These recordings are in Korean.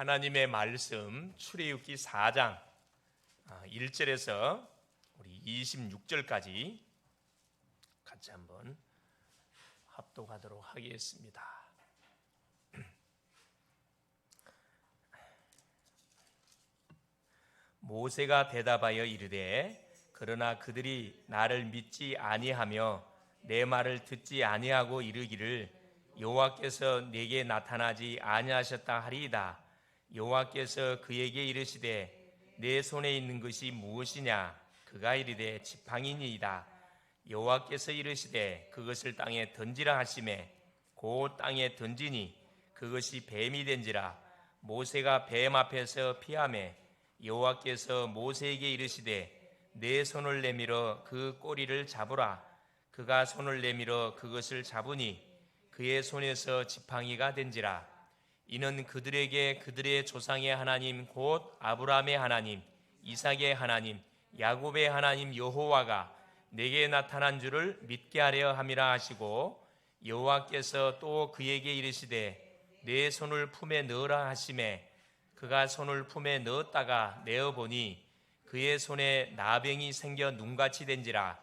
하나님의 말씀 출애굽기 4장 1절에서 우리 26절까지 같이 한번 합독하도록 하겠습니다. 모세가 대답하여 이르되 그러나 그들이 나를 믿지 아니하며 내 말을 듣지 아니하고 이르기를 여호와께서 내게 나타나지 아니하셨다 하리이다. 여호와께서 그에게 이르시되 내 손에 있는 것이 무엇이냐? 그가 이르되 지팡이니이다. 여호와께서 이르시되 그것을 땅에 던지라 하시매 곧 땅에 던지니 그것이 뱀이 된지라. 모세가 뱀 앞에서 피하매 여호와께서 모세에게 이르시되 내 손을 내밀어 그 꼬리를 잡으라. 그가 손을 내밀어 그것을 잡으니 그의 손에서 지팡이가 된지라. 이는 그들에게 그들의 조상의 하나님 곧 아브라함의 하나님, 이삭의 하나님, 야곱의 하나님 여호와가 내게 나타난 줄을 믿게 하려 함이라 하시고, 여호와께서 또 그에게 이르시되 내 손을 품에 넣으라 하시매 그가 손을 품에 넣었다가 내어보니 그의 손에 나병이 생겨 눈같이 된지라.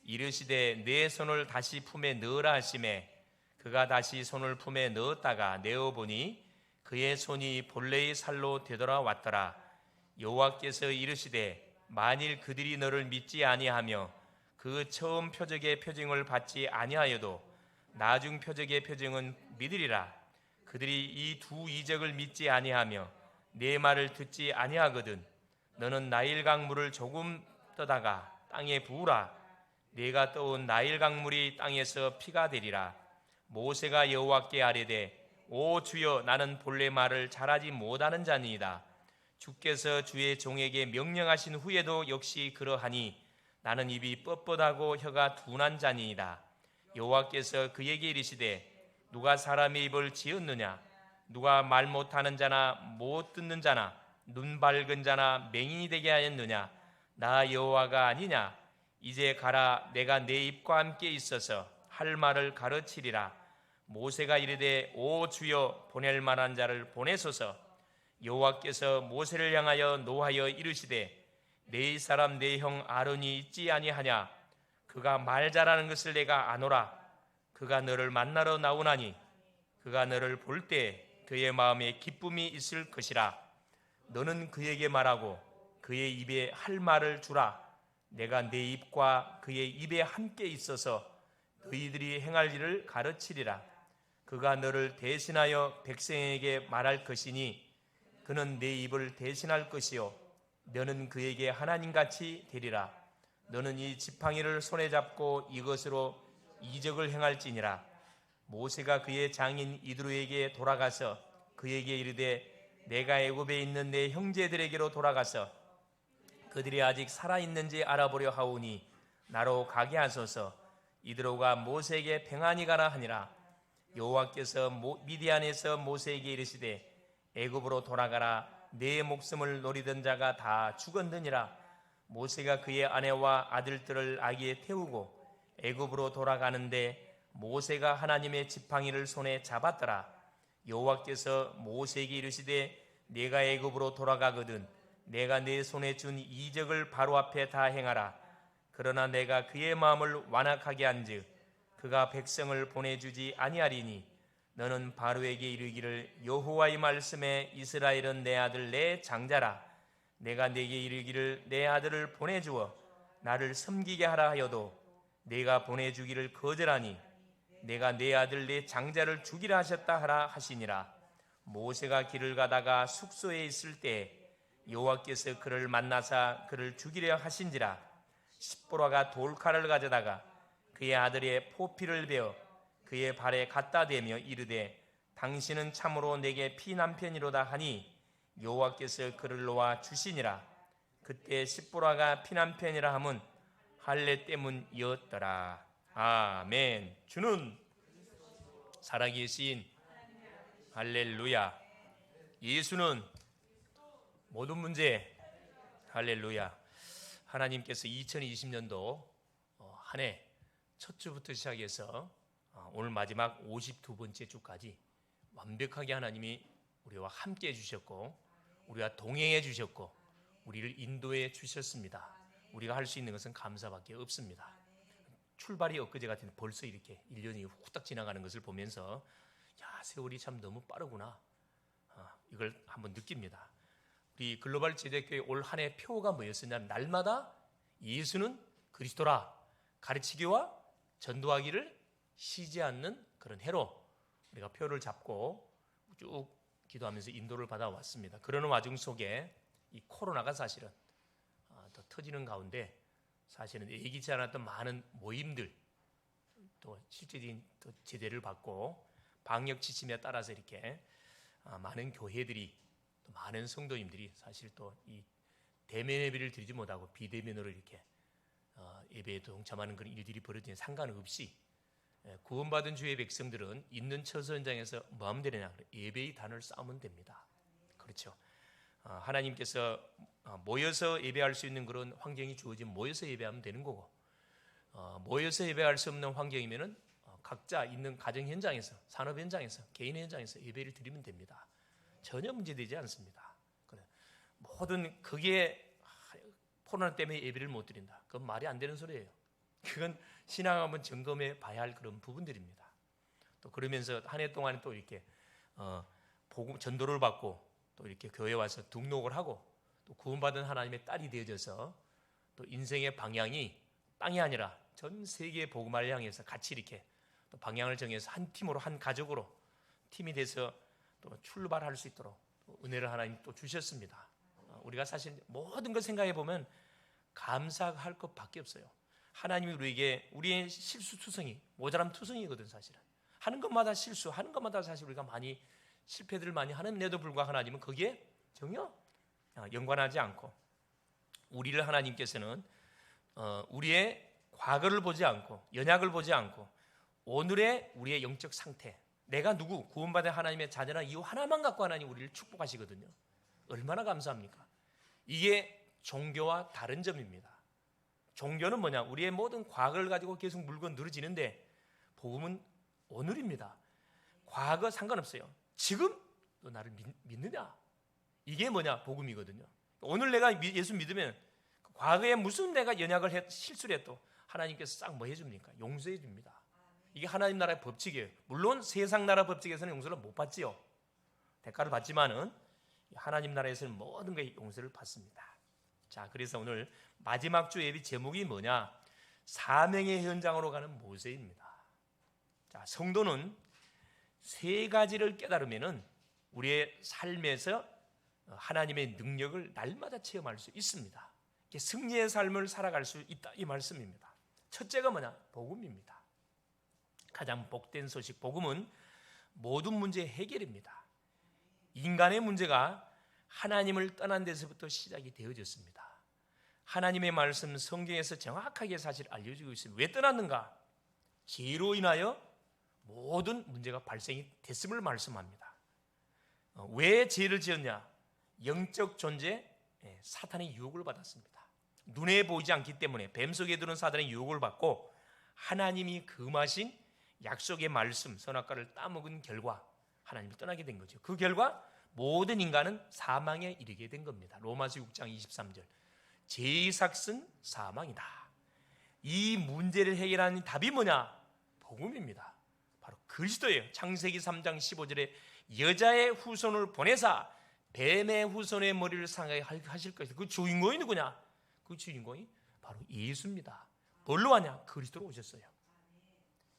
이르시되 내 손을 다시 품에 넣으라 하시매 그가 다시 손을 품에 넣었다가 내어보니 그의 손이 본래의 살로 되돌아왔더라. 여호와께서 이르시되 만일 그들이 너를 믿지 아니하며 그 처음 표적의 표징을 받지 아니하여도 나중 표적의 표징은 믿으리라. 그들이 이 두 이적을 믿지 아니하며 내 말을 듣지 아니하거든 너는 나일 강물을 조금 떠다가 땅에 부으라. 내가 떠온 나일 강물이 땅에서 피가 되리라. 모세가 여호와께 아뢰되 오 주여 나는 본래 말을 잘하지 못하는 자니이다. 주께서 주의 종에게 명령하신 후에도 역시 그러하니 나는 입이 뻣뻣하고 혀가 둔한 자니이다. 여호와께서 그에게 이르시되 누가 사람의 입을 지었느냐? 누가 말 못하는 자나 못 듣는 자나 눈 밝은 자나 맹인이 되게 하였느냐? 나 여호와가 아니냐? 이제 가라. 내가 내 입과 함께 있어서 할 말을 가르치리라. 모세가 이르되 오 주여 보낼 만한 자를 보내소서. 여호와께서 모세를 향하여 노하여 이르시되 내 사람 내 형 아론이 있지 아니하냐? 그가 말 잘하는 것을 내가 아노라. 그가 너를 만나러 나오나니 그가 너를 볼 때 그의 마음에 기쁨이 있을 것이라. 너는 그에게 말하고 그의 입에 할 말을 주라. 내가 내 입과 그의 입에 함께 있어서 너희들이 행할 일을 가르치리라. 그가 너를 대신하여 백성에게 말할 것이니 그는 내 입을 대신할 것이요 너는 그에게 하나님같이 되리라. 너는 이 지팡이를 손에 잡고 이것으로 이적을 행할지니라. 모세가 그의 장인 이드로에게 돌아가서 그에게 이르되 내가 애굽에 있는 내 형제들에게로 돌아가서 그들이 아직 살아있는지 알아보려 하오니 나로 가게 하소서. 이드로가 모세에게 평안히 가라 하니라. 여호와께서 미디안에서 모세에게 이르시되 애굽으로 돌아가라. 내 목숨을 노리던 자가 다 죽었느니라. 모세가 그의 아내와 아들들을 아기에 태우고 애굽으로 돌아가는데 모세가 하나님의 지팡이를 손에 잡았더라. 여호와께서 모세에게 이르시되 내가 애굽으로 돌아가거든 내가 내 손에 준 이적을 바로 앞에 다 행하라. 그러나 내가 그의 마음을 완악하게 한즉 그가 백성을 보내주지 아니하리니 너는 바로에게 이르기를 여호와의 말씀에 이스라엘은 내 아들 내 장자라. 내가 내게 이르기를 내 아들을 보내주어 나를 섬기게 하라 하여도 내가 보내주기를 거절하니 내가 내 아들 내 장자를 죽이라 하셨다 하라 하시니라. 모세가 길을 가다가 숙소에 있을 때 여호와께서 그를 만나사 그를 죽이려 하신지라. 십보라가 돌칼을 가져다가 그의 아들의 포피를 베어 그의 발에 갖다 대며 이르되 당신은 참으로 내게 피난편이로다 하니 여호와께서 그를 놓아 주시니라. 그때 십보라가 피난편이라 함은 할례 때문이었더라. 아멘. 주는 살아계신 할렐루야. 예수는 모든 문제 할렐루야. 하나님께서 2020년도 한 해 첫 주부터 시작해서 오늘 마지막 52번째 주까지 완벽하게 하나님이 우리와 함께 해주셨고 우리와 동행해 주셨고 우리를 인도해 주셨습니다. 우리가 할 수 있는 것은 감사밖에 없습니다. 출발이 엊그제 같은데 벌써 이렇게 1년이 후딱 지나가는 것을 보면서 야, 세월이 참 너무 빠르구나. 이걸 한번 느낍니다. 우리 글로벌 제대교회 올 한 해 표가 뭐였었냐면 날마다 예수는 그리스도라 가르치기와 전도하기를 쉬지 않는 그런 해로 우리가 표를 잡고 쭉 기도하면서 인도를 받아왔습니다. 그러는 와중 속에 이 코로나가 사실은 더 터지는 가운데 사실은 예기치 않았던 많은 모임들 또 실질적인 제대를 받고 방역 지침에 따라서 이렇게 많은 교회들이 또 많은 성도님들이 사실 또 이 대면 예배를 드리지 못하고 비대면으로 이렇게 예배에 동참하는 그런 일들이 벌어지는 상관없이 구원받은 주의 백성들은 있는 처소 현장에서 뭐 하면 되느냐? 예배의 단을 쌓으면 됩니다. 그렇죠. 하나님께서 모여서 예배할 수 있는 그런 환경이 주어지면 모여서 예배하면 되는 거고 모여서 예배할 수 없는 환경이면은 각자 있는 가정 현장에서 산업 현장에서 개인 현장에서 예배를 드리면 됩니다. 전혀 문제되지 않습니다. 모든 그게 코로나 때문에 예배를 못 드린다. 그건 말이 안 되는 소리예요. 그건 신앙 한번 점검해 봐야 할 그런 부분들입니다. 또 그러면서 한 해 동안 또 이렇게 복음 전도를 받고 또 이렇게 교회 와서 등록을 하고 또 구원받은 하나님의 딸이 되어져서 또 인생의 방향이 땅이 아니라 전 세계의 복음을 향해서 같이 이렇게 또 방향을 정해서 한 팀으로 한 가족으로 팀이 돼서 또 출발할 수 있도록 또 은혜를 하나님 또 주셨습니다. 우리가 사실 모든 걸 생각해 보면 감사할 것밖에 없어요. 하나님이 우리에게 우리의 실수투성이 모자람투성이거든. 사실은 하는 것마다 실수하는 것마다 사실 우리가 많이 실패들을 많이 하는데도 불구하고 하나님은 거기에 전혀 연관하지 않고 우리를 하나님께서는 우리의 과거를 보지 않고 연약을 보지 않고 오늘의 우리의 영적 상태 내가 누구 구원받은 하나님의 자녀나 이유 하나만 갖고 하나님 우리를 축복하시거든요. 얼마나 감사합니까? 이게 종교와 다른 점입니다. 종교는 뭐냐? 우리의 모든 과거를 가지고 계속 물고 늘어지는데 복음은 오늘입니다. 과거 상관없어요. 지금 너 나를 믿느냐? 이게 뭐냐? 복음이거든요. 오늘 내가 예수 믿으면 과거에 무슨 내가 연약을 실수를 해도 하나님께서 싹 뭐 해줍니까? 용서해 줍니다. 이게 하나님 나라의 법칙이에요. 물론 세상 나라 법칙에서는 용서를 못 받지요. 대가를 받지만은 하나님 나라에서는 모든 것에 용서를 받습니다. 자, 그래서 오늘 마지막 주 예배 제목이 뭐냐? 사명의 현장으로 가는 모세입니다. 자, 성도는 세 가지를 깨달으면은 우리의 삶에서 하나님의 능력을 날마다 체험할 수 있습니다. 승리의 삶을 살아갈 수 있다 이 말씀입니다. 첫째가 뭐냐? 복음입니다. 가장 복된 소식 복음은 모든 문제의 해결입니다. 인간의 문제가 하나님을 떠난 데서부터 시작이 되어졌습니다. 하나님의 말씀 성경에서 정확하게 사실 알려주고 있습니다. 왜 떠났는가? 죄로 인하여 모든 문제가 발생이 됐음을 말씀합니다. 왜 죄를 지었냐? 영적 존재 사탄의 유혹을 받았습니다. 눈에 보이지 않기 때문에 뱀 속에 들은 사탄의 유혹을 받고 하나님이 금하신 약속의 말씀 선악과를 따먹은 결과 하나님을 떠나게 된 거죠. 그 결과 모든 인간은 사망에 이르게 된 겁니다. 로마서 6장 23절 죄의 삭은 사망이다. 이 문제를 해결하는 답이 뭐냐? 복음입니다. 바로 그리스도예요. 창세기 3장 15절에 여자의 후손을 보내사 뱀의 후손의 머리를 상하게 하실 것이다. 그 주인공이 누구냐? 그 주인공이 바로 예수입니다. 뭘로 왔냐? 그리스도로 오셨어요.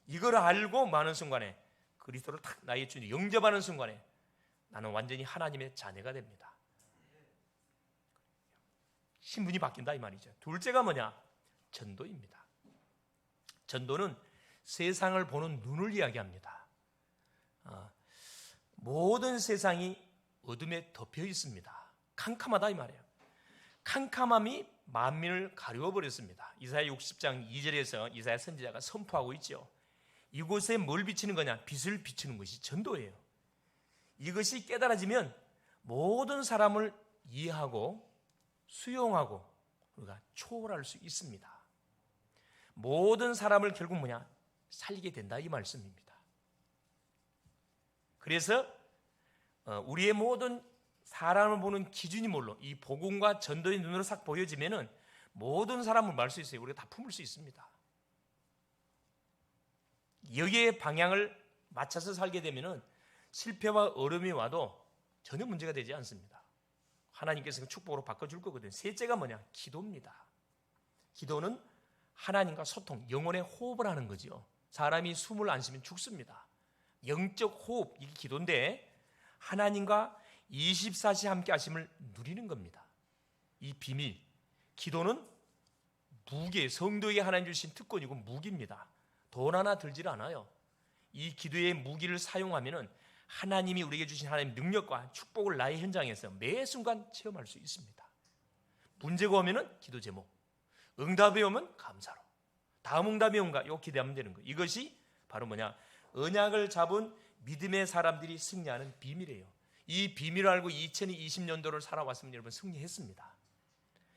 이걸 알고 많은 순간에 그리스도를 탁 나의 주인 영접하는 순간에 나는 완전히 하나님의 자녀가 됩니다. 신분이 바뀐다 이 말이죠. 둘째가 뭐냐? 전도입니다. 전도는 세상을 보는 눈을 이야기합니다. 모든 세상이 어둠에 덮여 있습니다. 캄캄하다 이 말이에요. 캄캄함이 만민을 가려워버렸습니다. 이사야 60장 2절에서 이사야 선지자가 선포하고 있죠. 이곳에 뭘 비치는 거냐? 빛을 비추는 것이 전도예요. 이것이 깨달아지면 모든 사람을 이해하고 수용하고 우리가 초월할 수 있습니다. 모든 사람을 결국 뭐냐? 살리게 된다 이 말씀입니다. 그래서 우리의 모든 사람을 보는 기준이 뭘로? 이 복음과 전도의 눈으로 싹 보여지면은 모든 사람을 말 수 있어요. 우리가 다 품을 수 있습니다. 여기에 방향을 맞춰서 살게 되면은 실패와 어려움이 와도 전혀 문제가 되지 않습니다. 하나님께서 축복으로 바꿔줄 거거든요. 셋째가 뭐냐? 기도입니다. 기도는 하나님과 소통, 영혼의 호흡을 하는 거죠. 사람이 숨을 안 쉬면 죽습니다. 영적 호흡, 이게 기도인데 하나님과 24시 함께 하심을 누리는 겁니다. 이 비밀, 기도는 무게, 성도에게 하나님 주신 특권이고 무기입니다. 돈 하나 들질 않아요. 이 기도의 무기를 사용하면은 하나님이 우리에게 주신 하나님의 능력과 축복을 나의 현장에서 매 순간 체험할 수 있습니다. 문제가 오면은 기도 제목, 응답이 오면 감사로, 다음 응답이 온가 이거 기대하면 되는 거예요. 이것이 바로 뭐냐? 언약을 잡은 믿음의 사람들이 승리하는 비밀이에요. 이 비밀을 알고 2020년도를 살아왔으면 여러분 승리했습니다.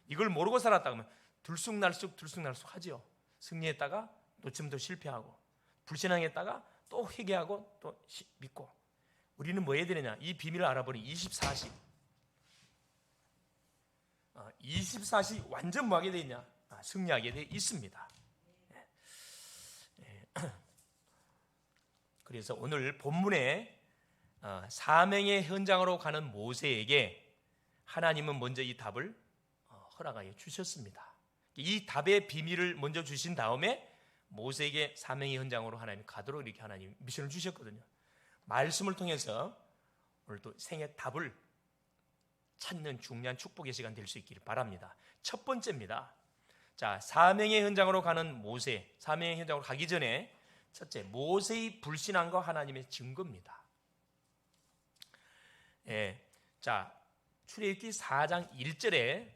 이걸 모르고 살았다 그러면 들쑥날쑥 하지요. 승리했다가 놓치면 또 실패하고, 불신앙했다가 또 회개하고 또 믿고. 우리는 뭐 해야 되느냐? 이 비밀을 알아보니 24시 완전 뭐 하게 되어 있냐? 승리하게 되어 있습니다. 그래서 오늘 본문에 사명의 현장으로 가는 모세에게 하나님은 먼저 이 답을 허락하여 주셨습니다. 이 답의 비밀을 먼저 주신 다음에 모세에게 사명의 현장으로 하나님 가도록 이렇게 하나님 미션을 주셨거든요. 말씀을 통해서 오늘도 생의 답을 찾는 중요한 축복의 시간 될 수 있기를 바랍니다. 첫 번째입니다. 자, 사명의 현장으로 가는 모세, 사명의 현장으로 가기 전에 첫째, 모세의 불신앙과 하나님의 증거입니다. 자, 출애굽기 4장 1절에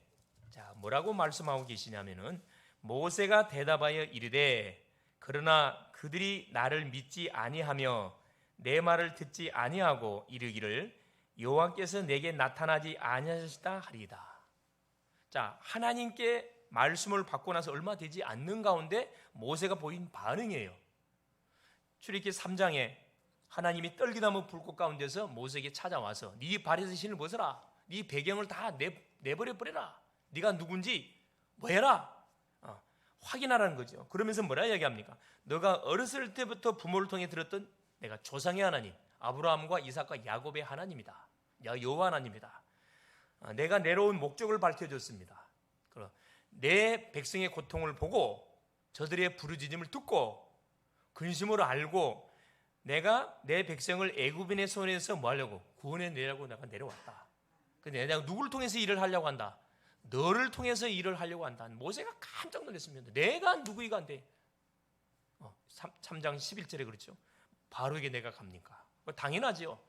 자, 뭐라고 말씀하고 계시냐면은 모세가 대답하여 이르되 그러나 그들이 나를 믿지 아니하며 내 말을 듣지 아니하고 이르기를 여호와께서 내게 나타나지 아니하시다 하리이다. 자, 하나님께 말씀을 받고 나서 얼마 되지 않는 가운데 모세가 보인 반응이에요. 출애굽기 3장에 하나님이 떨기나무 불꽃 가운데서 모세에게 찾아와서 네 발에서 신을 벗어라. 네 배경을 다 내버려 버려라. 네가 누군지 뭐 해라. 확인하라는 거죠. 그러면서 뭐라 이야기합니까? 너가 어렸을 때부터 부모를 통해 들었던 내가 조상의 하나님, 아브라함과 이삭과 야곱의 하나님이다. 여호와 하나님이다. 내가 내려온 목적을 밝혀줬습니다. 내 백성의 고통을 보고 저들의 부르짖음을 듣고 근심으로 알고 내가 내 백성을 애굽인의 손에서 뭐 하려고? 구원해내려고 내가 내려왔다. 근데 내가 누구를 통해서 일을 하려고 한다? 너를 통해서 일을 하려고 한다. 모세가 깜짝 놀랐습니다. 내가 누구이가 한데 3장 11절에 그렇죠. 바로에게 내가 갑니까? 당연하지요.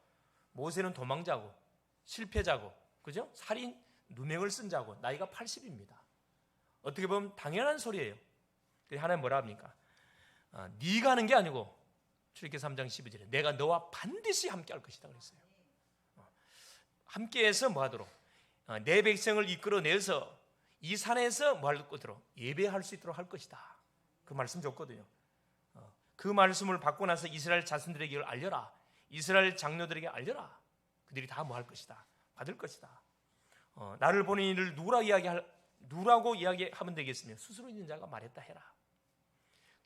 모세는 도망자고 실패자고 그죠? 살인 누명을 쓴 자고 나이가 80입니다. 어떻게 보면 당연한 소리예요. 그래서 하나님 뭐라 합니까? 네가 하는 게 아니고 출애굽기 3장 12절에 내가 너와 반드시 함께 할 것이다 그랬어요. 함께해서 뭐 하도록? 내 백성을 이끌어내서 이 산에서 뭐 할 것으로? 예배할 수 있도록 할 것이다. 그 말씀 줬거든요. 그 말씀을 받고 나서 이스라엘 자손들에게 알려라. 이스라엘 장로들에게 알려라. 그들이 다 뭐 할 것이다. 받을 것이다. 나를 보는 이를 누구라고 이야기하면 되겠으며 스스로 있는 자가 말했다 해라.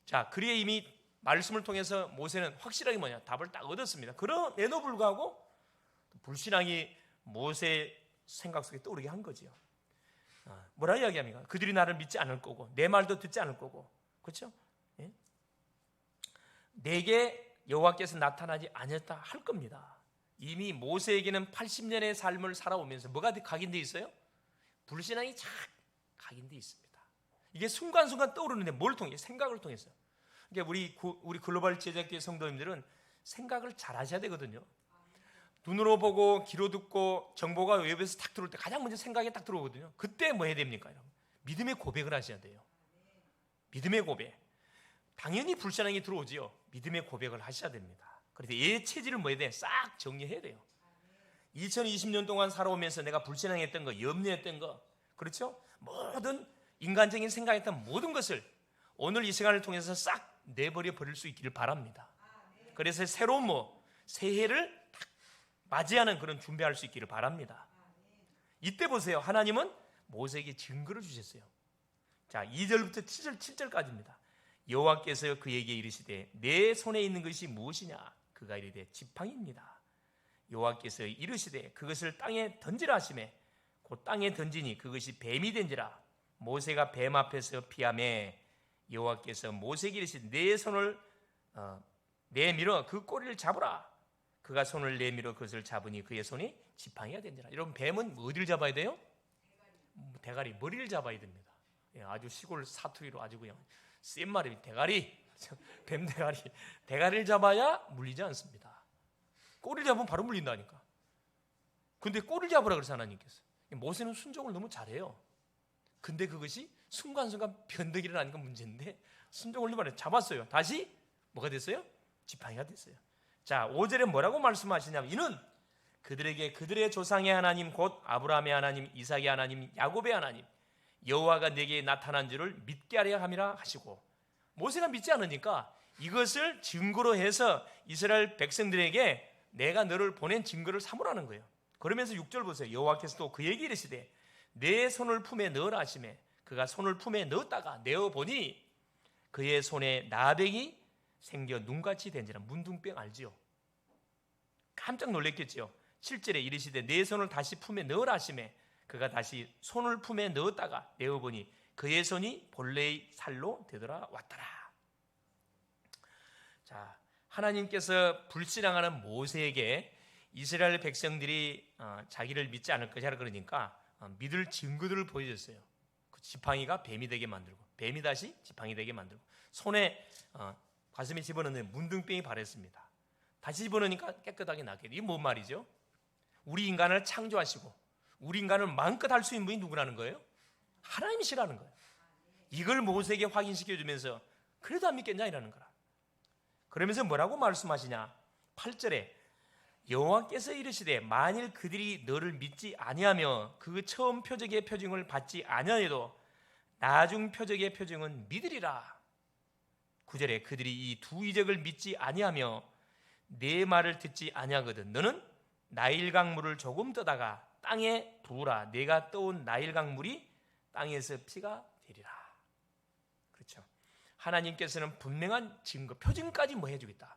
자, 그리에 이미 말씀을 통해서 모세는 확실하게 뭐냐? 답을 딱 얻었습니다. 그럼에도 불구하고 불신앙이 모세의 생각 속에 떠오르게 한 거지요. 뭐라 이야기합니까? 그들이 나를 믿지 않을 거고 내 말도 듣지 않을 거고 그렇죠? 예? 내게 여호와께서 나타나지 않았다 할 겁니다. 이미 모세에게는 80년의 삶을 살아오면서 뭐가 각인되어 있어요? 불신앙이 착 각인되어 있습니다. 이게 순간순간 떠오르는데 뭘 통해? 생각을 통해서. 그러니까 우리 글로벌 제자교회 성도님들은 생각을 잘 하셔야 되거든요. 눈으로 보고 귀로 듣고 정보가 웹에서 탁 들어올 때 가장 먼저 생각이 딱 들어오거든요. 그때 뭐 해야 됩니까? 여러분? 믿음의 고백을 하셔야 돼요. 믿음의 고백. 당연히 불신앙이 들어오지요. 믿음의 고백을 하셔야 됩니다. 그래서 얘 체질을 뭐 해야 돼? 싹 정리해야 돼요. 2020년 동안 살아오면서 내가 불신앙했던 거, 염려했던 거, 그렇죠? 모든 인간적인 생각했던 모든 것을 오늘 이 시간을 통해서 싹 내버려 버릴 수 있기를 바랍니다. 그래서 새로운 새해를 딱 맞이하는 그런 준비할 수 있기를 바랍니다. 이때 보세요. 하나님은 모세에게 증거를 주셨어요. 자, 2절부터 7절까지입니다. 여호와께서 그에게 이르시되 내 손에 있는 것이 무엇이냐? 그가 이르되 지팡이입니다. 여호와께서 이르시되 그것을 땅에 던지라 하시매 곧 땅에 던지니 그것이 뱀이 된지라. 모세가 뱀 앞에서 피하매 여호와께서 모세에게 이르시되 내 손을 내밀어 그 꼬리를 잡으라. 그가 손을 내밀어 그것을 잡으니 그의 손이 지팡이가 된지라. 여러분, 뱀은 어디를 잡아야 돼요? 대가리, 머리를 잡아야 됩니다. 아주 시골 사투리로 아주 그냥 센 말이 대가리, 뱀 대가리. 대가리를 잡아야 물리지 않습니다. 꼬리를 잡으면 바로 물린다니까. 근데 꼬리를 잡으라 그래서 하나님께서. 모세는 순종을 너무 잘해요. 근데 그것이 순간순간 변덕이 일어나니까 문제인데 순종을 너무 잡았어요. 다시 뭐가 됐어요? 지팡이가 됐어요. 자, 5절에 뭐라고 말씀하시냐면 이는 그들에게 그들의 조상의 하나님 곧 아브라함의 하나님, 이삭의 하나님, 야곱의 하나님 여호와가 내게 나타난 줄을 믿게 하려 함이라 하시고, 모세가 믿지 않으니까 이것을 증거로 해서 이스라엘 백성들에게 내가 너를 보낸 증거를 삼으라는 거예요. 그러면서 6절 보세요. 여호와께서 또 그에게 이르시되 내 손을 품에 넣으라 하시매 그가 손을 품에 넣었다가 내어보니 그의 손에 나병이 생겨 눈같이 된지라. 문둥병 알지요? 깜짝 놀랐겠지요. 7절에 이르시되 내 손을 다시 품에 넣으라 하시매 그가 다시 손을 품에 넣었다가 내어보니 그의 손이 본래의 살로 되돌아왔더라. 자, 하나님께서 불신앙하는 모세에게 이스라엘 백성들이 자기를 믿지 않을 것이라 그러니까 믿을 증거들을 보여줬어요. 그 지팡이가 뱀이 되게 만들고, 뱀이 다시 지팡이 되게 만들고, 손에 가슴에 집어넣는 문둥병이 발했습니다. 다시 집어넣으니까 깨끗하게 나게. 이게 뭔 말이죠? 우리 인간을 창조하시고 우리 인간을 마음껏 할 수 있는 분이 누구라는 거예요? 하나님이시라는 거예요. 이걸 모세에게 확인시켜주면서 그래도 안 믿겠냐 이라는 거라. 그러면서 뭐라고 말씀하시냐? 8절에 여호와께서 이르시되 만일 그들이 너를 믿지 아니하며 그 처음 표적의 표징을 받지 아니하여도 나중 표적의 표징은 믿으리라. 9절에 그들이 이 두 이적을 믿지 아니하며 내 말을 듣지 아니하거든 너는 나일 강물을 조금 떠다가 땅에 부으라. 내가 떠온 나일 강물이 땅에서 피가 되리라. 그렇죠. 하나님께서는 분명한 증거, 표징까지 뭐 해주겠다.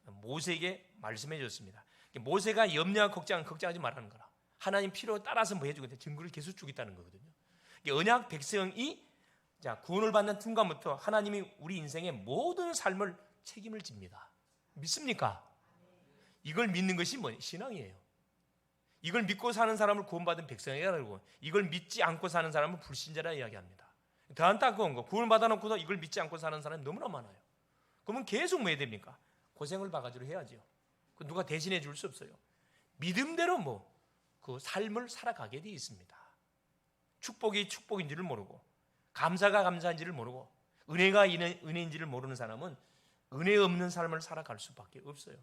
모세에게 말씀해 줬습니다. 모세가 염려하고 걱정하지 말라는 거라. 하나님 필요에 따라서 뭐 해주겠다. 증거를 계속 주겠다는 거거든요. 언약 백성이 구원을 받는 순간부터 하나님이 우리 인생의 모든 삶을 책임을 집니다. 믿습니까? 이걸 믿는 것이 뭐예요? 신앙이에요. 이걸 믿고 사는 사람을 구원받은 백성이라고, 이걸 믿지 않고 사는 사람은 불신자라 이야기합니다. 더 안타까운 거, 구원 받아놓고도 이걸 믿지 않고 사는 사람이 너무나 많아요. 그러면 계속 뭐 해야 됩니까? 고생을 바가지로 해야죠. 누가 대신해 줄 수 없어요. 믿음대로 그 삶을 살아가게 되어 있습니다. 축복이 축복인지를 모르고, 감사가 감사인지를 모르고, 은혜가 은혜인지를 모르는 사람은 은혜 없는 삶을 살아갈 수밖에 없어요.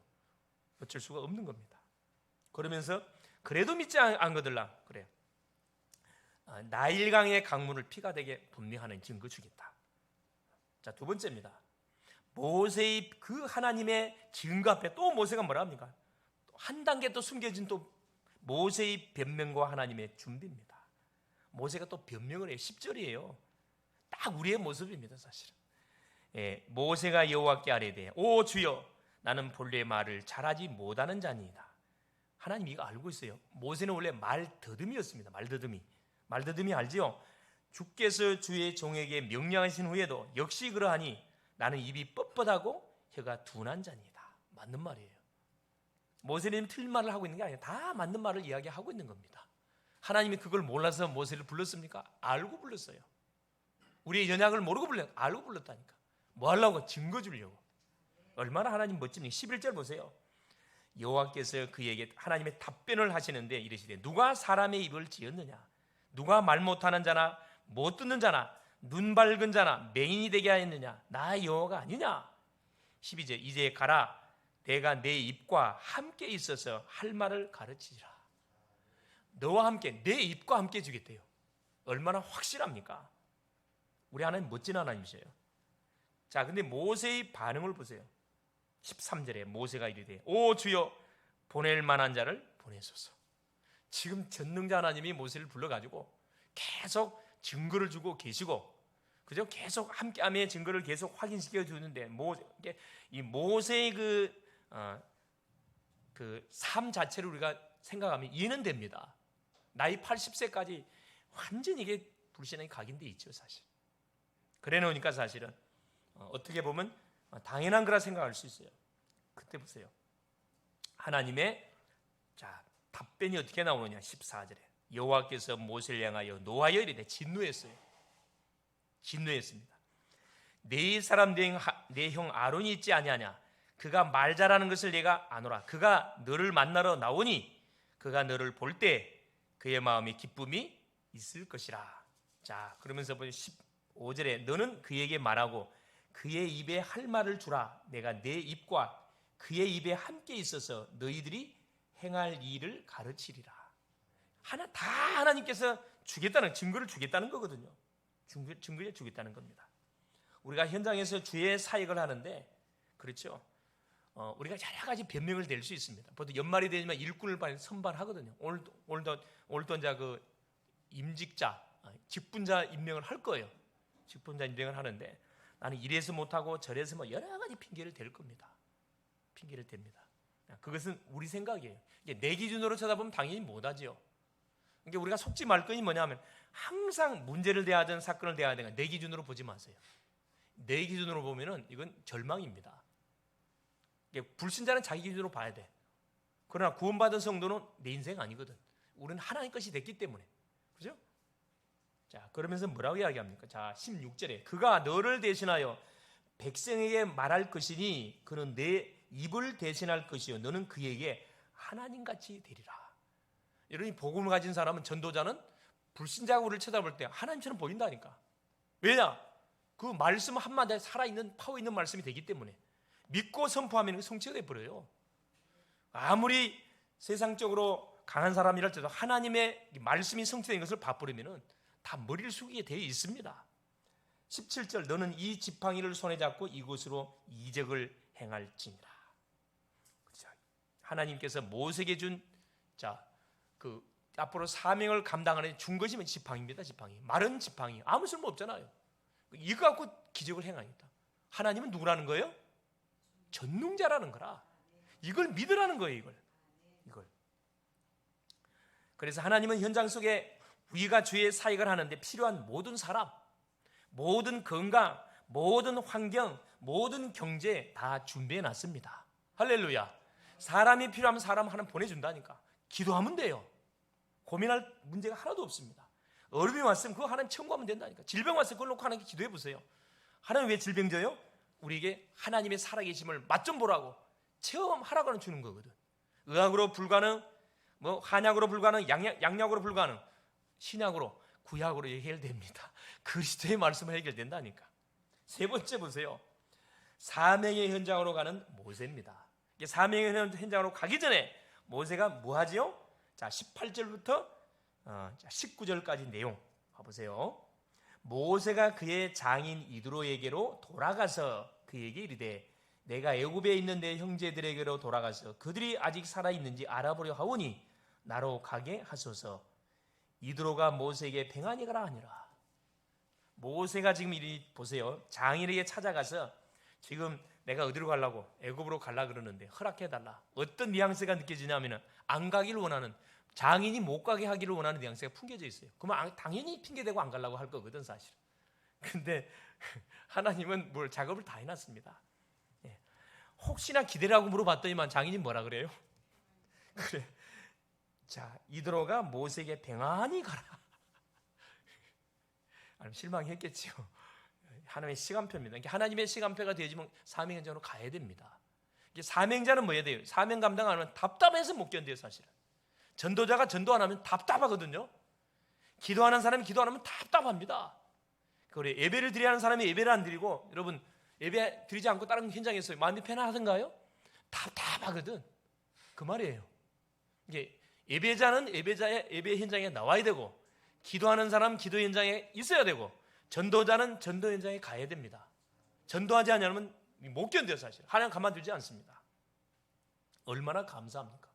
어쩔 수가 없는 겁니다. 그러면서 그래도 믿지 않거들라 그래요. 나일강의 강물을 피가 되게 분명하는 증거 주겠다. 자, 두 번째입니다. 모세의 그 하나님의 증거 앞에 또 모세가 뭐라 합니까? 한 단계 또 숨겨진 또 모세의 변명과 하나님의 준비입니다. 모세가 또 변명을 해요. 10절이에요. 딱 우리의 모습입니다, 사실은. 모세가 여호와께 아뢰되 오 주여 나는 본래 말을 잘하지 못하는 자니이다. 하나님 이거 알고 있어요. 모세는 원래 말더듬이었습니다. 말더듬이 알지요? 주께서 주의 종에게 명령하신 후에도 역시 그러하니 나는 입이 뻣뻣하고 혀가 둔한 자니이다. 맞는 말이에요. 모세는 틀린 말을 하고 있는 게 아니라 다 맞는 말을 이야기하고 있는 겁니다. 하나님이 그걸 몰라서 모세를 불렀습니까? 알고 불렀어요. 우리의 연약을 모르고 불렀어요. 알고 불렀다니까. 뭐 하려고? 증거 주려고. 얼마나 하나님 멋집니까? 11절 보세요. 여호와께서 그에게 하나님의 답변을 하시는데 이르시되 누가 사람의 입을 지었느냐? 누가 말 못하는 자나 못 듣는 자나 눈 밝은 자나 맹인이 되게 하였느냐? 나 여호와가 아니냐? 12절 이제 가라. 내가 내 입과 함께 있어서 할 말을 가르치리라. 너와 함께, 내 입과 함께 주겠대요. 얼마나 확실합니까? 우리 하나님 멋진 하나님이세요. 자, 근데 모세의 반응을 보세요. 13절에 모세가 이르되 오 주여 보낼 만한 자를 보내소서. 지금 전능자 하나님이 모세를 불러가지고 계속 증거를 주고 계시고, 그죠? 계속 함께함의 증거를 계속 확인시켜 주는데, 이 모세의 그 삶 자체를 우리가 생각하면 이해는 됩니다. 나이 80세까지 완전히 이게 불신앙이 각인돼 있죠, 사실. 그래 놓으니까 사실은 어떻게 보면 당연한 거라 생각할 수 있어요. 그때 보세요. 하나님의 답변이 어떻게 나오느냐. 14절에 여호와께서 모세를 향하여 노하여 이르되, 진노했어요. 진노했습니다. 네 사람 내 형 아론이 있지 아니하냐. 그가 말 잘하는 것을 내가 아노라. 그가 너를 만나러 나오니 그가 너를 볼 때 그의 마음에 기쁨이 있을 것이라. 자, 그러면서 15절에 너는 그에게 말하고 그의 입에 할 말을 주라. 내가 내 입과 그의 입에 함께 있어서 너희들이 행할 일을 가르치리라. 다 하나님께서 주겠다는, 증거를 주겠다는 거거든요. 증거를 주겠다는 겁니다. 우리가 현장에서 주의 사역을 하는데, 그렇죠? 우리가 여러 가지 변명을 댈 수 있습니다. 보통 연말이 되면 일꾼을 선발하거든요. 오늘도 이제 그 임직자, 직분자 임명을 할 거예요. 직분자 임명을 하는데, 나는 이래서 못하고 저래서 여러 가지 핑계를 댈 겁니다. 핑계를 댑니다. 그것은 우리 생각이에요. 내 기준으로 쳐다보면 당연히 못하죠. 그러니까 우리가 속지 말 것이 뭐냐면, 항상 문제를 대하든 사건을 대하든 내 기준으로 보지 마세요. 내 기준으로 보면은 이건 절망입니다. 불신자는 자기 기준으로 봐야 돼. 그러나 구원받은 성도는 내 인생 아니거든. 우리는 하나님 것이 됐기 때문에. 그죠? 자, 그러면서 뭐라고 이야기합니까? 자, 16절에 그가 너를 대신하여 백성에게 말할 것이니 그는 내 입을 대신할 것이요 너는 그에게 하나님같이 되리라. 여러분이 복음을 가진 사람은, 전도자는 불신자가 우리를 쳐다볼 때 하나님처럼 보인다니까. 왜냐? 그 말씀 한마디에 살아있는 파워 있는 말씀이 되기 때문에. 믿고 선포하면 성취가 되어버려요. 아무리 세상적으로 강한 사람이라 할지라도 하나님의 말씀이 성취된 것을 봐버리면 다 머리를 숙이게 되어 있습니다. 17절 너는 이 지팡이를 손에 잡고 이곳으로 이적을 행할지니라. 하나님께서 모세에게 준 앞으로 사명을 감당하는 준 것이면 지팡이입니다. 지팡이. 마른 지팡이. 아무 쓸모 없잖아요. 이거 갖고 기적을 행하겠다. 하나님은 누구라는 거예요? 전능자라는 거라. 이걸 믿으라는 거예요. 이걸. 그래서 하나님은 현장 속에 우리가 주의 사역을 하는데 필요한 모든 사람, 모든 건강, 모든 환경, 모든 경제 다 준비해 놨습니다. 할렐루야. 사람이 필요하면 사람 하나 보내준다니까. 기도하면 돼요. 고민할 문제가 하나도 없습니다. 어려움이 왔으면 그거 하나님 청구하면 된다니까. 질병 왔으면 그걸 놓고 하나님께 기도해 보세요. 하나님 왜 질병 줘요? 우리에게 하나님의 살아계심을 맛 좀 보라고, 체험하라고 하는 주는 거거든. 의학으로 불가능, 한약으로 불가능, 양약으로 불가능, 신약으로, 구약으로 해결됩니다. 그리스도의 말씀으로 해결된다니까. 세 번째 보세요. 사명의 현장으로 가는 모세입니다. 사명의 현장으로 가기 전에 모세가 뭐 하지요? 자, 18절부터 19절까지 내용 봐보세요. 모세가 그의 장인 이드로에게로 돌아가서 그에게 이르되 내가 애굽에 있는 내 형제들에게로 돌아가서 그들이 아직 살아있는지 알아보려 하오니 나로 가게 하소서. 이드로가 모세에게 평안히 가라 하니라. 모세가 지금 이리 보세요. 장인에게 찾아가서 지금 내가 어디로 가려고, 애굽으로 가려고 그러는데 허락해달라. 어떤 뉘앙스가 느껴지냐면 안 가기를 원하는, 장인이 못 가게 하기를 원하는 뉘앙스가 풍겨져 있어요. 그러면 당연히 핑계대고 안 가려고 할 거거든 사실. 근데 하나님은 뭘 작업을 다 해놨습니다. 혹시나 기대라고 물어봤더니만 장인이 뭐라 그래요? 그래. 자, 이드로가 모세에게 평안히 가라. 실망했겠지요. 하나님의 시간표입니다. 하나님의 시간표가 되어지면 사명자로 가야 됩니다. 사명자는 뭐 해야 돼요? 사명 감당 안 하면 답답해서 못 견뎌요 사실은. 전도자가 전도 안 하면 답답하거든요. 기도하는 사람이 기도 안 하면 답답합니다. 그래, 예배를 드려야 하는 사람이 예배를 안 드리고, 여러분 예배 드리지 않고 다른 현장에서 마음이 편안하던가요? 답답하거든. 그 말이에요. 이게 예배자는 예배자의 예배 현장에 나와야 되고, 기도하는 사람 기도 현장에 있어야 되고, 전도자는 전도 현장에 가야 됩니다. 전도하지 않으면 못 견뎌요 사실. 하나님 가만두지 않습니다. 얼마나 감사합니까?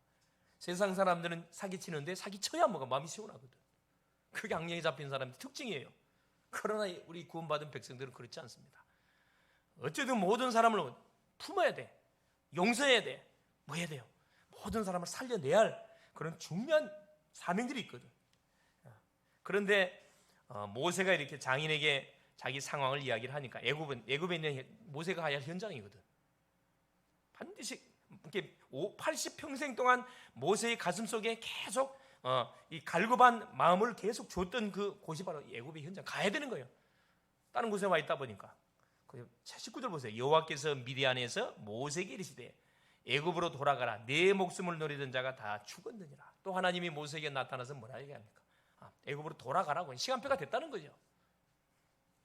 세상 사람들은 사기치는데 사기쳐야 뭐가 마음이 시원하거든. 그게 악령에 잡힌 사람의 특징이에요. 그러나 우리 구원받은 백성들은 그렇지 않습니다. 어쨌든 모든 사람을 품어야 돼. 용서해야 돼. 뭐 해야 돼요? 모든 사람을 살려내야 할 그런 중요한 사명들이 있거든. 그런데 모세가 이렇게 장인에게 자기 상황을 이야기를 하니까 애굽에 있는 모세가 가야 할 현장이거든. 반드시 이렇게 80평생 동안 모세의 가슴 속에 계속 이 갈급한 마음을 계속 줬던 그 곳이 바로 애굽의 현장. 가야 되는 거예요. 다른 곳에 와 있다 보니까. 79절 보세요. 여호와께서 미디안에서 모세에게 이르시되 애굽으로 돌아가라. 내 목숨을 노리던 자가 다 죽었느니라. 또 하나님이 모세에게 나타나서 뭐라 얘기합니까? 애굽으로 돌아가라고. 시간표가 됐다는 거죠.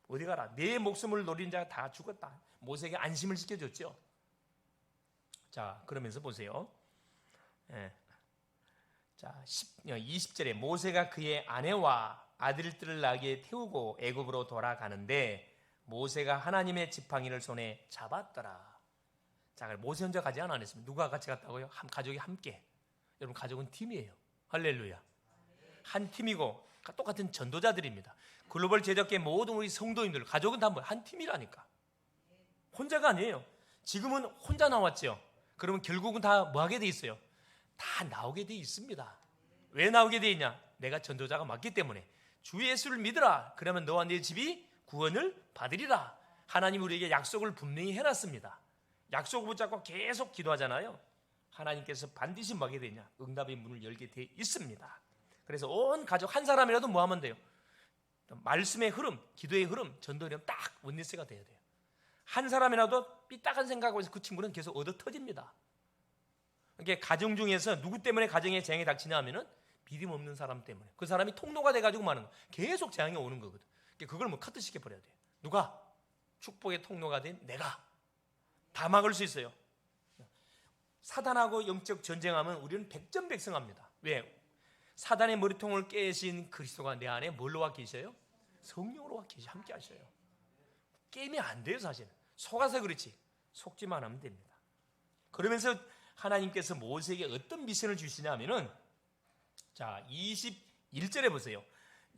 어디 가라. 내 목숨을 노린 자가 다 죽었다. 모세에게 안심을 시켜줬죠. 자, 그러면서 보세요. 자, 20절에 모세가 그의 아내와 아들들을 나귀에 태우고 애굽으로 돌아가는데 모세가 하나님의 지팡이를 손에 잡았더라. 자, 모세 혼자 가지 않았습니다. 누가 같이 갔다고요? 가족이 함께. 여러분, 가족은 팀이에요. 할렐루야. 한 팀이고 똑같은 전도자들입니다. 글로벌 제작계 모든 우리 성도인들, 가족은 다 한 팀이라니까. 혼자가 아니에요. 지금은 혼자 나왔죠. 그러면 결국은 다 뭐 하게 돼 있어요? 다 나오게 돼 있습니다. 왜 나오게 돼 있냐? 내가 전도자가 맞기 때문에. 주 예수를 믿으라. 그러면 너와 네 집이 구원을 받으리라. 하나님 우리에게 약속을 분명히 해놨습니다. 약속을 붙잡고 계속 기도하잖아요. 하나님께서 반드시 뭐하게 되냐? 응답의 문을 열게 돼 있습니다. 그래서 온 가족 한 사람이라도 뭐 하면 돼요? 말씀의 흐름, 기도의 흐름, 전도의 흐름 딱 원리스가 돼야 돼요. 한 사람이라도 삐딱한 생각하고 있어 그 친구는 계속 얻어 터집니다. 이게 가정 중에서 누구 때문에 가정에 재앙이 닥치냐 하면은 믿음 없는 사람 때문에. 그 사람이 통로가 돼가지고 마는 거. 계속 재앙이 오는 거거든. 그걸 뭐 커트 시켜버려야 돼요. 누가? 축복의 통로가 된 내가. 다 막을 수 있어요. 사단하고 영적 전쟁하면 우리는 백전백승합니다. 왜? 사단의 머리통을 깨신 그리스도가 내 안에 뭘로 와 계셔요? 성령으로 와 계시 함께 하셔요. 깨면 안 돼요. 사실은 속아서 그렇지 속지만 하면 됩니다. 그러면서 하나님께서 모세에게 어떤 미션을 주시냐면은 자 21절에 보세요.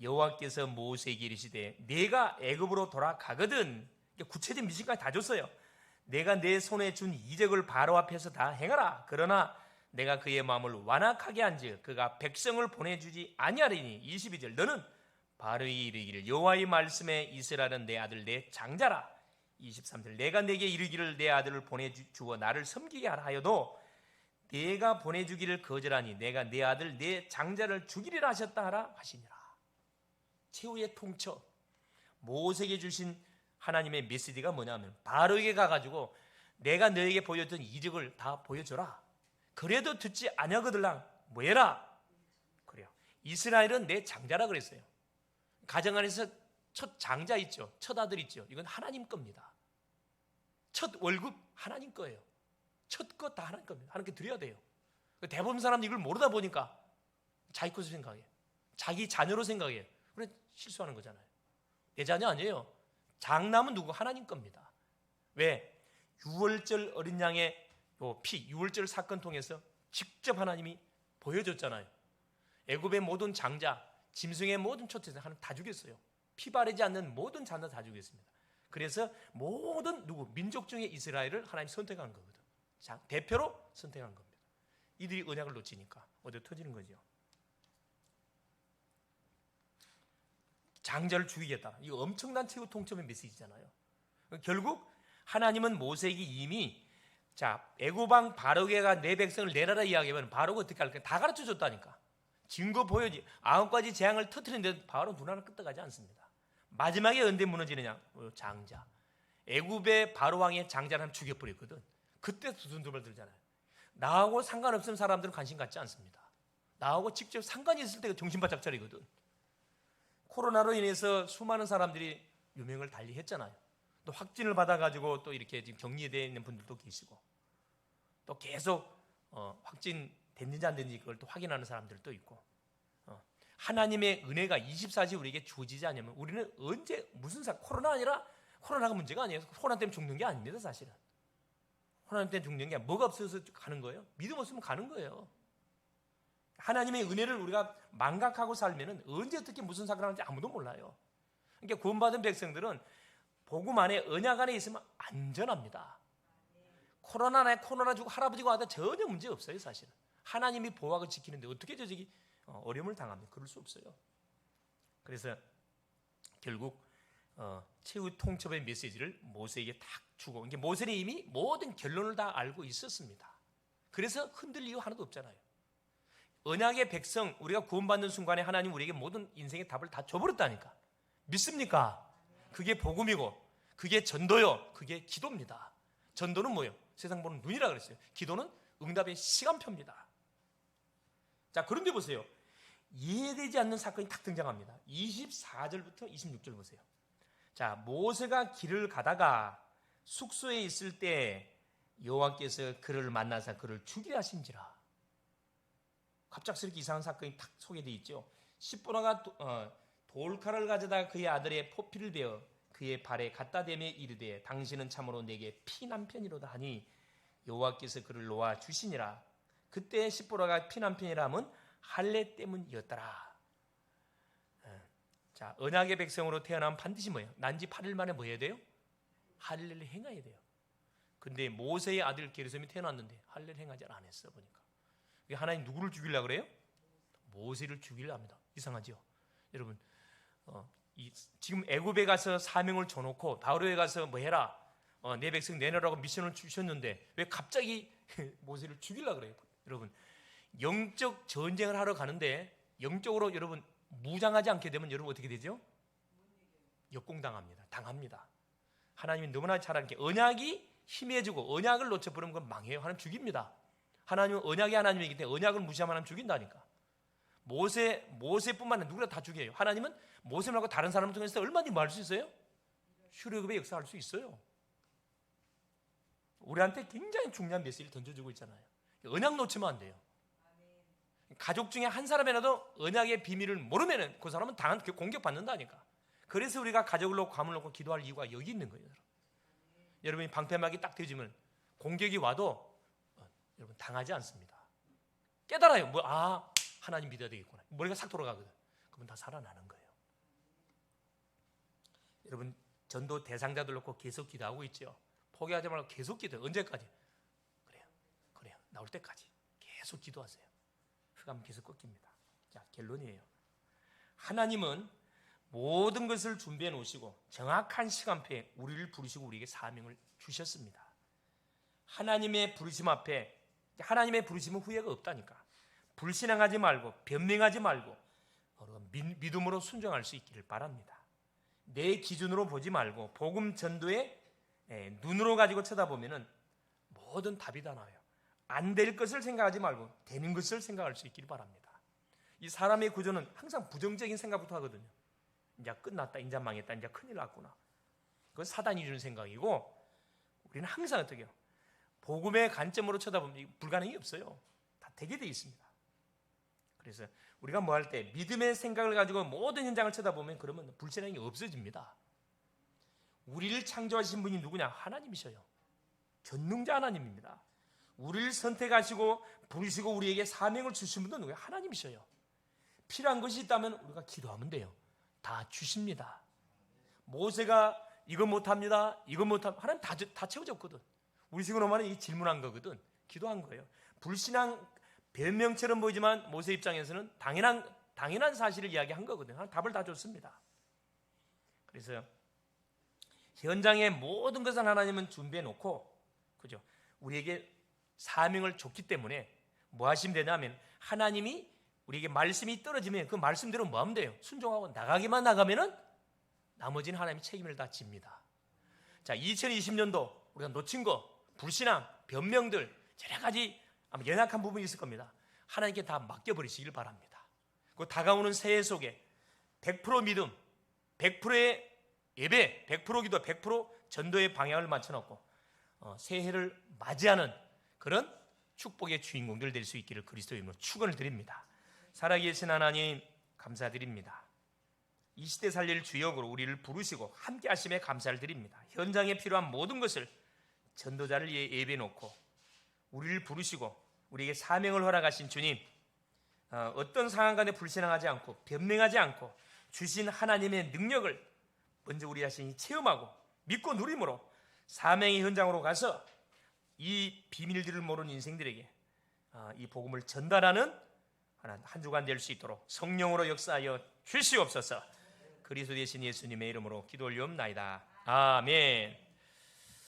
여호와께서 모세에게 이르시되 내가 애굽으로 돌아가거든. 구체적인 미션까지 다 줬어요. 내가 내 손에 준 이적을 바로 앞에서 다 행하라. 그러나 내가 그의 마음을 완악하게 한즉 그가 백성을 보내주지 아니하리니. 22절 너는 바로에게 이르기를 여호와의 말씀에 이스라엘은 내 아들 내 장자라. 23절 내가 내게 이르기를 내 아들을 보내주어 나를 섬기게 하라 하여도 내가 보내주기를 거절하니 내가 내 아들 내 장자를 죽이리라 하셨다 하라 하시니라. 최후의 통첩 모세에게 주신 하나님의 메시지가 뭐냐면 바로에게 가가지고 내가 너에게 보여줬던 이적을 다 보여줘라. 그래도 듣지 아니하거들랑 뭐해라. 그래요. 이스라엘은 내 장자라 그랬어요. 가정 안에서 첫 장자 있죠. 첫 아들 있죠. 이건 하나님 겁니다. 첫 월급 하나님 거예요. 첫 것 다 하나님 겁니다. 하나님께 드려야 돼요. 대부분 사람들이 이걸 모르다 보니까 자기 것으로 생각해요. 자기 자녀로 생각해요. 그래 실수하는 거잖아요. 내 자녀 아니에요. 장남은 누구? 하나님 겁니다. 왜? 유월절 어린 양의 피, 유월절 사건 통해서 직접 하나님이 보여줬잖아요. 애굽의 모든 장자, 짐승의 모든 초태자 하나님 다 죽였어요. 피 바르지 않는 모든 자녀 다 죽였습니다. 그래서 모든 민족 중에 이스라엘을 하나님 선택한 거거든. 대표로 선택한 겁니다. 이들이 언약을 놓치니까 어디 터지는 거죠. 장자를 죽이겠다. 이거 엄청난 최후 통첩의 메시지잖아요. 결국 하나님은 모세에게 이미 애굽왕 바로게가 내 백성을 내라라 이야기하면 바로가 어떻게 할까? 다 가르쳐 줬다니까. 증거 보여지. 9가지 재앙을 터뜨리는데 바로 눈 하나 끄떡하지 않습니다. 마지막에 언제 무너지느냐? 장자. 애굽의 바로왕의 장자를 하나 죽여버렸거든. 그때 두둔두발 들잖아요. 나하고 상관없는 사람들은 관심 갖지 않습니다. 나하고 직접 상관이 있을 때가 정신바짝 차리거든. 코로나로 인해서 수많은 사람들이 유명을 달리했잖아요. 또 확진을 받아가지고 또 이렇게 지금 격리되어 있는 분들도 계시고 또 계속 확진 됐는지 안 됐는지 그걸 또 확인하는 사람들도 있고 하나님의 은혜가 24시 우리에게 주어지지 않으면 우리는 언제 무슨 코로나 아니라 코로나가 문제가 아니에요. 코로나 때문에 죽는 게 아닙니다. 사실은 코로나 때문에 죽는 게 뭐가 없어서 가는 거예요? 믿음 없으면 가는 거예요. 하나님의 은혜를 우리가 망각하고 살면은 언제 어떻게 무슨 사건을 하는지 아무도 몰라요. 그러니까 구원받은 백성들은 복음 안에, 언약 안에 있으면 안전합니다. 코로나 주고 할아버지가 와도 전혀 문제 없어요. 사실은 하나님이 보호하고 지키는데 어떻게 저기 어려움을 당합니까? 그럴 수 없어요. 그래서 결국 최후 통첩의 메시지를 모세에게 딱 주고, 이게 모세는 이미 모든 결론을 다 알고 있었습니다. 그래서 흔들릴 이유 하나도 없잖아요. 언약의 백성, 우리가 구원받는 순간에 하나님 우리에게 모든 인생의 답을 다 줘버렸다니까. 믿습니까? 그게 복음이고, 그게 전도요, 그게 기도입니다. 전도는 뭐예요? 세상 보는 눈이라 그랬어요. 기도는 응답의 시간표입니다. 자, 그런데 보세요. 이해되지 않는 사건이 딱 등장합니다. 24절부터 26절 보세요. 자, 모세가 길을 가다가 숙소에 있을 때 여호와께서 그를 만나서 그를 죽이려 하신지라. 갑작스럽게 이상한 사건이 탁 소개되어 있죠. 십보라가 돌칼을 가져다 그의 아들의 포피를 베어 그의 발에 갖다 대며 이르되 당신은 참으로 내게 피난편이로다 하니 여호와께서 그를 놓아 주시니라. 그때 십보라가 피난편이라 함은 할례 때문이었더라. 자, 언약의 백성으로 태어나면 반드시 뭐예요? 난지 8일 만에 뭐 해야 돼요? 할례를 행해야 돼요. 근데 모세의 아들 게르솜이 태어났는데 할례를 행하지 않았어. 보니까 하나님 누구를 죽이려고 그래요? 모세를 죽이려 합니다. 이상하죠? 여러분, 지금 애굽에 가서 사명을 줘놓고 바로에 가서 뭐 해라, 내 백성 내놓으라고 미션을 주셨는데 왜 갑자기 모세를 죽이려고 그래요? 여러분, 영적 전쟁을 하러 가는데 영적으로 여러분 무장하지 않게 되면 여러분 어떻게 되죠? 역공당합니다. 당합니다. 하나님이 너무나 잘 아는 게, 언약이 힘해지고 언약을 놓쳐버리면 그건 망해요. 하나님 죽입니다. 하나님은 언약의 하나님이기 때문에 언약을 무시하면 하나님 죽인다니까. 모세뿐만 아니라 누구나 다 죽여요. 하나님은 모세 말고 다른 사람을 통해서 얼마든지 뭐 할 수 있어요? 출애굽의 역사할 수 있어요. 우리한테 굉장히 중요한 메시지를 던져주고 있잖아요. 언약 놓치면 안 돼요. 가족 중에 한 사람이라도 언약의 비밀을 모르면 그 사람은 공격받는다니까. 그래서 우리가 가족을 놓고 감을 놓고 기도할 이유가 여기 있는 거예요. 여러분이 방패막이 딱 되어지면 공격이 와도 여러분 당하지 않습니다. 깨달아요. 하나님 믿어야 되겠구나. 머리가 싹 돌아가거든. 그러면 다 살아나는 거예요. 여러분, 전도 대상자들 놓고 계속 기도하고 있죠. 포기하지 말고 계속 기도해요. 언제까지? 그래요. 나올 때까지 계속 기도하세요. 흑암 계속 꺾입니다. 자, 결론이에요. 하나님은 모든 것을 준비해 놓으시고 정확한 시간표에 우리를 부르시고 우리에게 사명을 주셨습니다. 하나님의 부르심 앞에, 하나님의 부르심은 후회가 없다니까. 불신앙하지 말고 변명하지 말고 믿음으로 순종할 수 있기를 바랍니다. 내 기준으로 보지 말고 복음 전도의 눈으로 가지고 쳐다보면은 모든 답이 다 나와요. 안 될 것을 생각하지 말고 되는 것을 생각할 수 있기를 바랍니다. 이 사람의 구조는 항상 부정적인 생각부터 하거든요. 이제 끝났다, 이제 망했다, 이제 큰일 났구나. 그건 사단이 주는 생각이고, 우리는 항상 어떻게 해요? 복음의 관점으로 쳐다보면 불가능이 없어요. 다 되게 돼 있습니다. 그래서 우리가 뭐 할 때 믿음의 생각을 가지고 모든 현장을 쳐다보면 그러면 불신앙이 없어집니다. 우리를 창조하신 분이 누구냐? 하나님이셔요. 전능자 하나님입니다. 우리를 선택하시고 부르시고 우리에게 사명을 주신 분도 누구예요? 하나님이셔요. 필요한 것이 있다면 우리가 기도하면 돼요. 다 주십니다. 모세가 이거 못합니다, 이거 못합니다. 하나님 다 채워줬거든. 우리 지금 오면은 이 질문한 거거든. 기도한 거예요. 불신앙 변명처럼 보이지만 모세 입장에서는 당연한 사실을 이야기한 거거든. 하나님 답을 다 줬습니다. 그래서 현장의 모든 것을 하나님은 준비해 놓고, 그죠? 우리에게 사명을 줬기 때문에 뭐 하시면 되냐면, 하나님이 우리에게 말씀이 떨어지면 그 말씀대로 뭐 하면 돼요? 순종하고 나가면은 나머지는 하나님이 책임을 다 집니다. 자, 2020년도 우리가 놓친 거, 불신앙, 변명들 여러 가지 아마 연약한 부분이 있을 겁니다. 하나님께 다 맡겨버리시길 바랍니다. 그 다가오는 새해 속에 100% 믿음, 100%의 예배, 100% 기도, 100% 전도의 방향을 맞춰놓고 새해를 맞이하는 그런 축복의 주인공들 될 수 있기를 그리스도의 이름으로 축원을 드립니다. 살아계신 하나님 감사드립니다. 이 시대 살릴 주역으로 우리를 부르시고 함께 하심에 감사를 드립니다. 현장에 필요한 모든 것을 전도자를 위해 예배해 놓고 우리를 부르시고 우리에게 사명을 허락하신 주님, 어떤 상황 가운데 불신앙하지 않고 변명하지 않고 주신 하나님의 능력을 먼저 우리 자신이 체험하고 믿고 누림으로 사명의 현장으로 가서 이 비밀들을 모르는 인생들에게 이 복음을 전달하는 한 주간 될 수 있도록 성령으로 역사하여 주시옵소서. 그리스도 되신 예수님의 이름으로 기도 올리옵나이다. 아멘.